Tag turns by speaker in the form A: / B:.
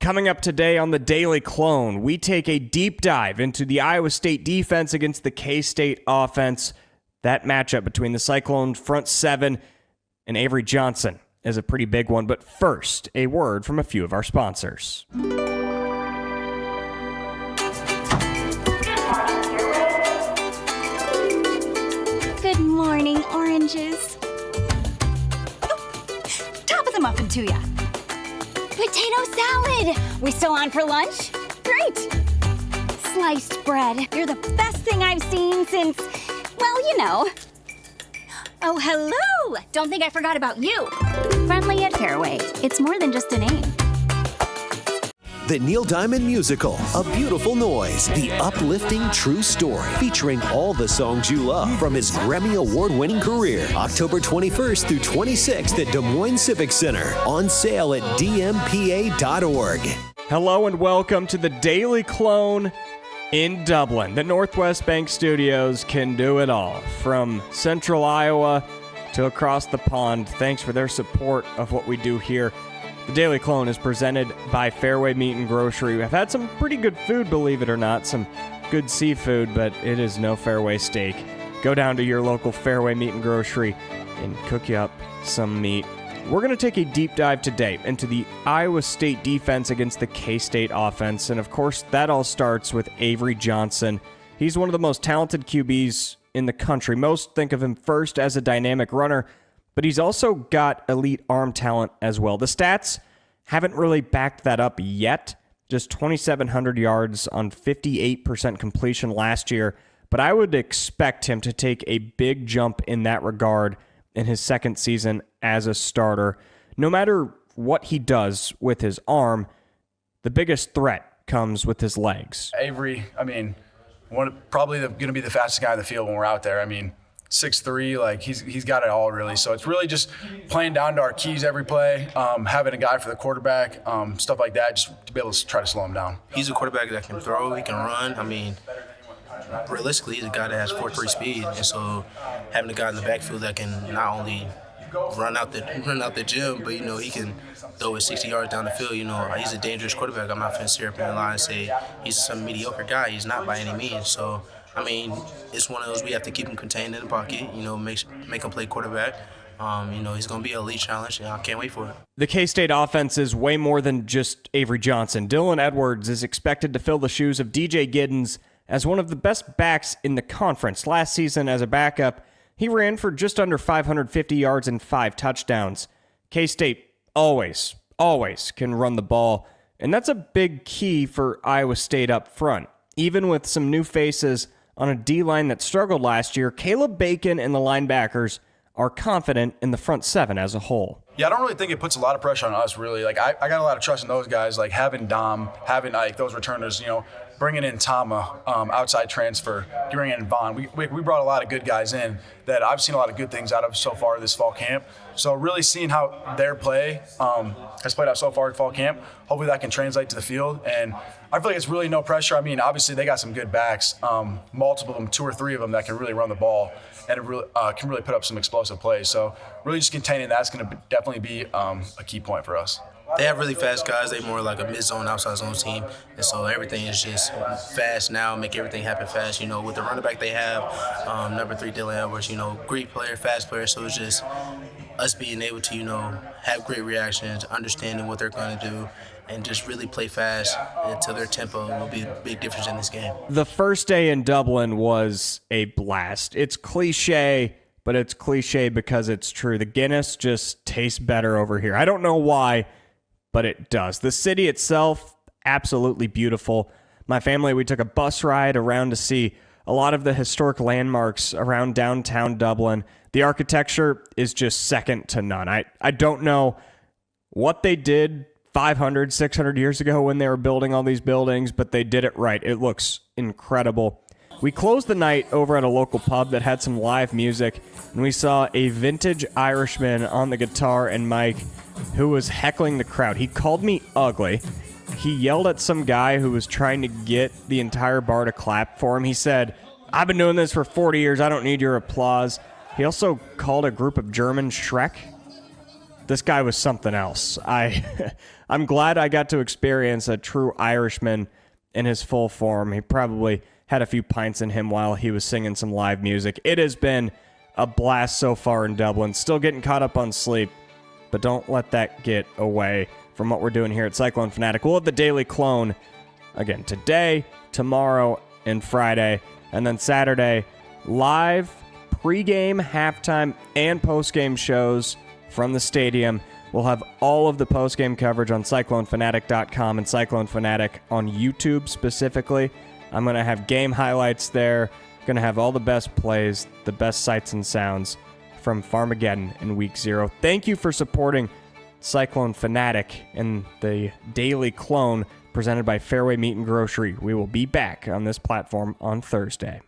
A: Coming up today on the Daily Clone, we take a deep dive into the Iowa State defense against the K-State offense. That matchup between the Cyclone front seven and Avery Johnson is a pretty big one. But first, a word from a few of our sponsors.
B: Good morning, oranges. Top of the muffin to ya. Potato salad. We still on for lunch? Great. Sliced bread. You're the best thing I've seen since, well, you know. Oh, hello. Don't think I forgot about you. Friendly at Fairway. It's more than just a name.
C: The Neil Diamond Musical, A Beautiful Noise, the uplifting true story, featuring all the songs you love from his Grammy Award-winning career. October 21st through 26th at Des Moines Civic Center. On sale at dmpa.org.
A: Hello and welcome to the Daily Clone in Dublin. The Northwest Bank Studios can do it all, from central Iowa to across the pond. Thanks for their support of what we do here. The Daily Clone is presented by Fairway Meat and Grocery. We've had some pretty good food, believe it or not, some good seafood, but it is no Fairway steak. Go down to your local Fairway Meat and Grocery and cook you up some meat. We're going to take a deep dive today into the Iowa State defense against the K-State offense, and of course, that all starts with Avery Johnson. He's one of the most talented QBs in the country. Most think of him first as a dynamic runner, but he's also got elite arm talent as well. The stats haven't really backed that up yet. Just 2,700 yards on 58% completion last year. But I would expect him to take a big jump in that regard in his second season as a starter. No matter what he does with his arm, the biggest threat comes with his legs.
D: Avery, probably going to be the fastest guy in the field when we're out there. 6'3", like he's got it all really. So it's really just playing down to our keys every play, having a guy for the quarterback, stuff like that, just to be able to try to slow him down.
E: He's a quarterback that can throw, he can run. Realistically, he's a guy that has 4.3 speed, and so having a guy in the backfield that can not only run out the gym, but he can throw it 60 yards down the field. He's a dangerous quarterback. I'm not finna sit up in the line and say he's some mediocre guy. He's not by any means. So it's one of those we have to keep him contained in the pocket, make him play quarterback. He's going to be an elite challenge, and I can't wait for it.
A: The K-State offense is way more than just Avery Johnson. Dylan Edwards is expected to fill the shoes of DJ Giddens as one of the best backs in the conference. Last season as a backup, he ran for just under 550 yards and 5 touchdowns. K-State always can run the ball, and that's a big key for Iowa State up front. Even with some new faces on a D-line that struggled last year, Caleb Bacon and the linebackers are confident in the front seven as a whole.
D: Yeah, I don't really think it puts a lot of pressure on us, really. I got a lot of trust in those guys, like having Dom, having Ike, those returners, bringing in Tama, outside transfer, bringing in Vaughn. We brought a lot of good guys in that I've seen a lot of good things out of so far this fall camp. So really seeing how their play has played out so far at fall camp, hopefully that can translate to the field. And I feel like it's really no pressure. Obviously they got some good backs, multiple of them, 2 or 3 of them that can really run the ball and it really, can really put up some explosive plays. So really just containing that's going to definitely be a key point for us.
E: They have really fast guys. They're more like a mid-zone, outside-zone team. And so everything is just fast now, make everything happen fast. With the running back they have, number 3, Dylan Edwards, great player, fast player. So it's just us being able to, have great reactions, understanding what they're going to do, and just really play fast to their tempo will be a big difference in this game.
A: The first day in Dublin was a blast. It's cliche, but it's cliche because it's true. The Guinness just tastes better over here. I don't know why, but it does. The city itself, absolutely beautiful. My family, we took a bus ride around to see a lot of the historic landmarks around downtown Dublin. The architecture is just second to none. I don't know what they did 500, 600 years ago when they were building all these buildings, but they did it right. It looks incredible. We closed the night over at a local pub that had some live music, and we saw a vintage Irishman on the guitar and mic who was heckling the crowd. He called me ugly. He yelled at some guy who was trying to get the entire bar to clap for him. He said, "I've been doing this for 40 years. I don't need your applause." He also called a group of Germans Shrek. this guy was something else. I'm glad I got to experience a true Irishman in his full form. He probably had a few pints in him while he was singing some live music. It has been a blast so far in Dublin. Still getting caught up on sleep, but don't let that get away from what we're doing here at Cyclone Fanatic. We'll have the Daily Clone again today, tomorrow, and Friday, and then Saturday, live pregame, halftime, and postgame shows from the stadium. We'll have all of the postgame coverage on CycloneFanatic.com and Cyclone Fanatic on YouTube specifically. I'm going to have game highlights there. Going to have all the best plays, the best sights and sounds from Farmageddon in Week 0. Thank you for supporting Cyclone Fanatic and the Daily Clone presented by Fairway Meat and Grocery. We will be back on this platform on Thursday.